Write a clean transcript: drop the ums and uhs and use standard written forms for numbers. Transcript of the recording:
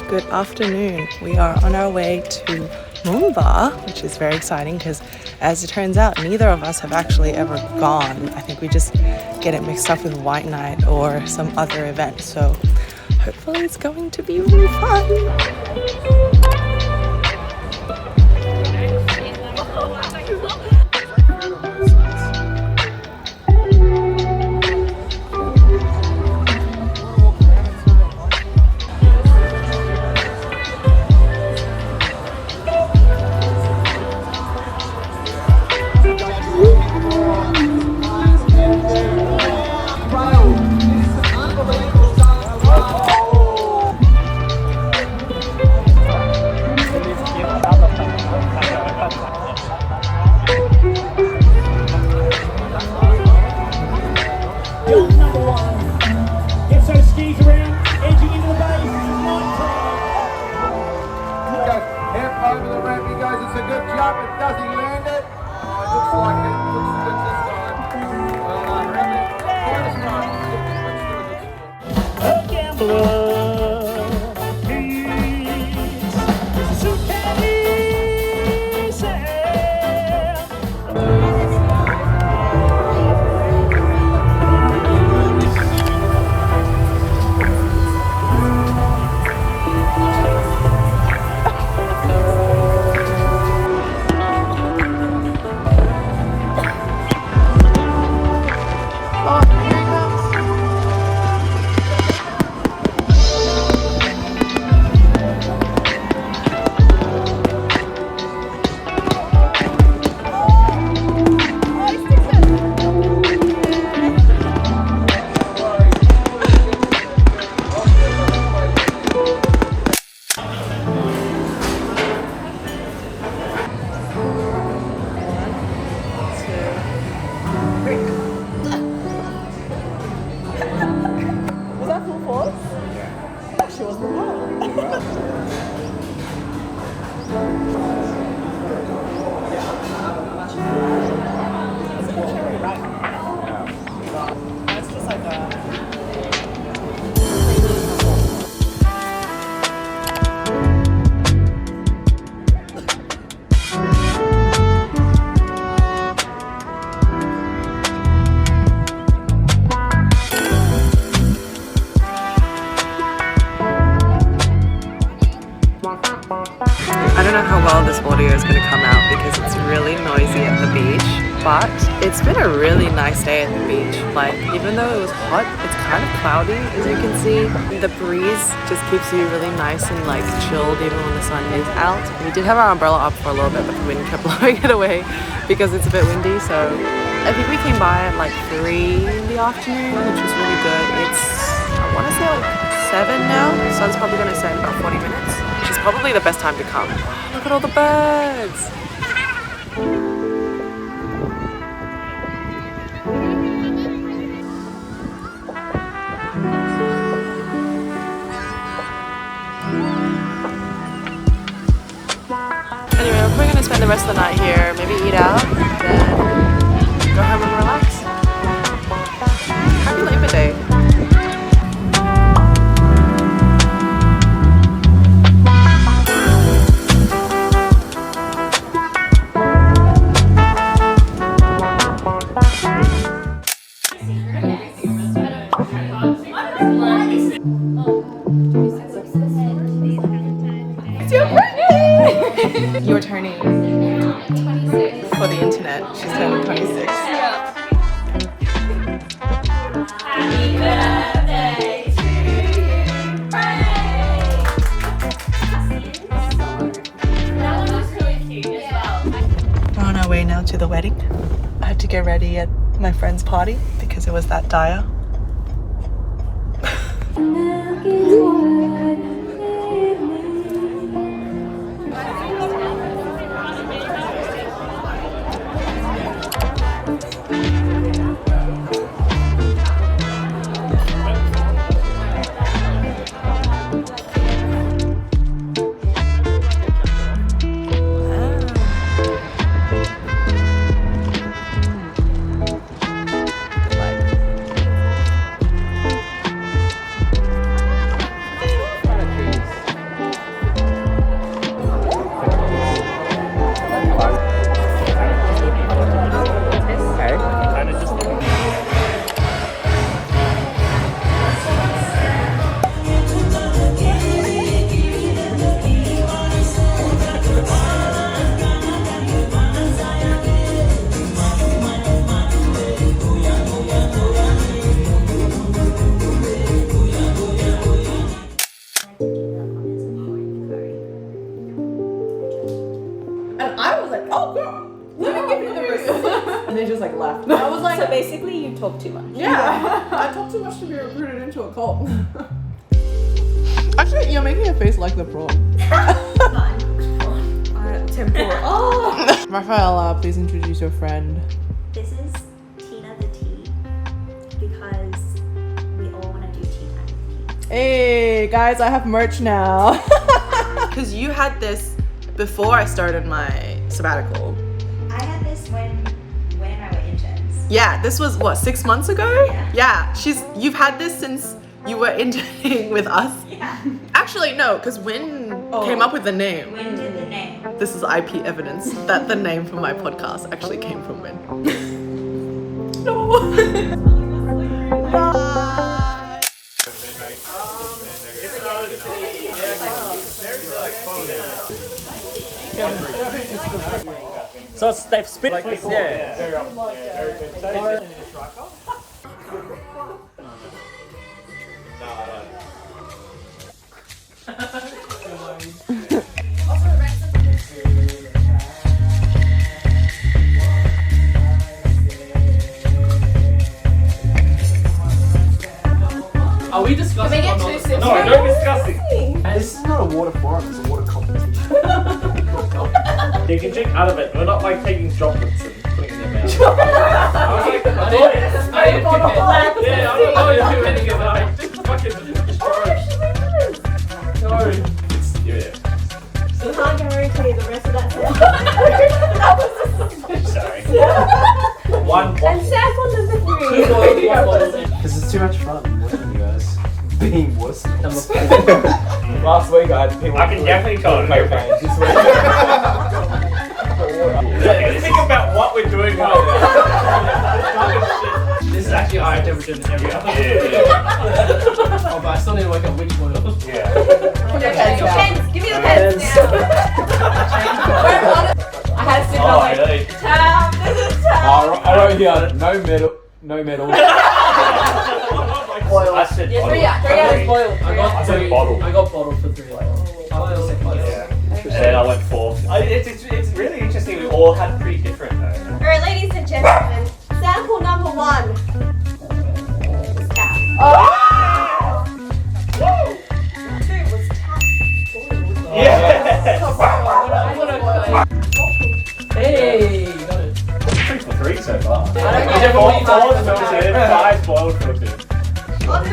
Good afternoon. We are on our way to Moomba, which is very exciting because, as it turns out, neither of us have actually ever gone. I think we just get it mixed up with White Night or some other event. So hopefully it's going to be really fun. I don't know how well this audio is going to come out because it's really noisy at the beach, but it's been a really nice day at the beach. Like, even though it was hot, it's kind of cloudy, as you can see. The breeze just keeps you really nice and like chilled even when the sun is out. We did have our umbrella up for a little bit, but the wind kept blowing it away because it's a bit windy. So I think we came by at like 3 in the afternoon, which was really good. It's, I want to say like 7 now. The sun's probably going to set in about 40 minutes. Which is probably the best time to come. Look at all the birds! Anyway, we're probably going to spend the rest of the night here, maybe eat out, then go home and relax. Happy Labor Day! You're turning 26 for the internet. She's turning 26. Yeah. Happy birthday to you, That one was really cute as well. We're on our way now to the wedding. I had to get ready at my friend's party because it was that dire. oh girl, let me give you the receipt. And they just like left. I was like, so basically you talk too much. yeah, I talk too much to be recruited into a cult. Actually, you're making a face like the prawn. Tempura. Oh! Rafaela, please introduce your friend. This is Tina the Tea because we all want to do tea time with tea. Hey guys, I have merch now. Because you had this before I started my sabbatical. I had this when I were interns. Yeah, this was what, 6 months ago? Yeah. You've had this since you were interning with us. Yeah. Actually, no, because Win came up with the name. When did the name? This is IP evidence that the name for my podcast actually came from Win. No. So they've spit like this, yeah. Are we discussing or not? No, no discussing. This is not a water forum, it's a water competition. You can drink out of it. We're not like taking chocolates and putting it in your mouth. I didn't pick it. Yeah, I'm not going to do anything about it. Just fucking destroy it. No. Yeah. So you can't guarantee the rest of that Sorry. One bottle. sample number 3. This is too much fun watching you guys being worse than us. Last week I had people. I can definitely tell it. cocaine. This week. Think about what we're doing right now. This is actually higher temperature than every other. Yeah. Oh, but I still need to work out which one. Yeah. Give me the pens now. I had to sit Oh, really? Tam, this is Tam. I wrote here no medal. I said bottle. 3 out. 3 out is boiled. I got I said 3. bottle. I got bottled for 3. Yeah. And then I went 4. It's really interesting. We all had pretty different though. Alright, ladies and gentlemen, sample number 1 is tap. Oh! 2 was tap. Yeah. Hey, you got it. 3 for 3 so far. I don't Four filtered, 5 boiled filtered. On the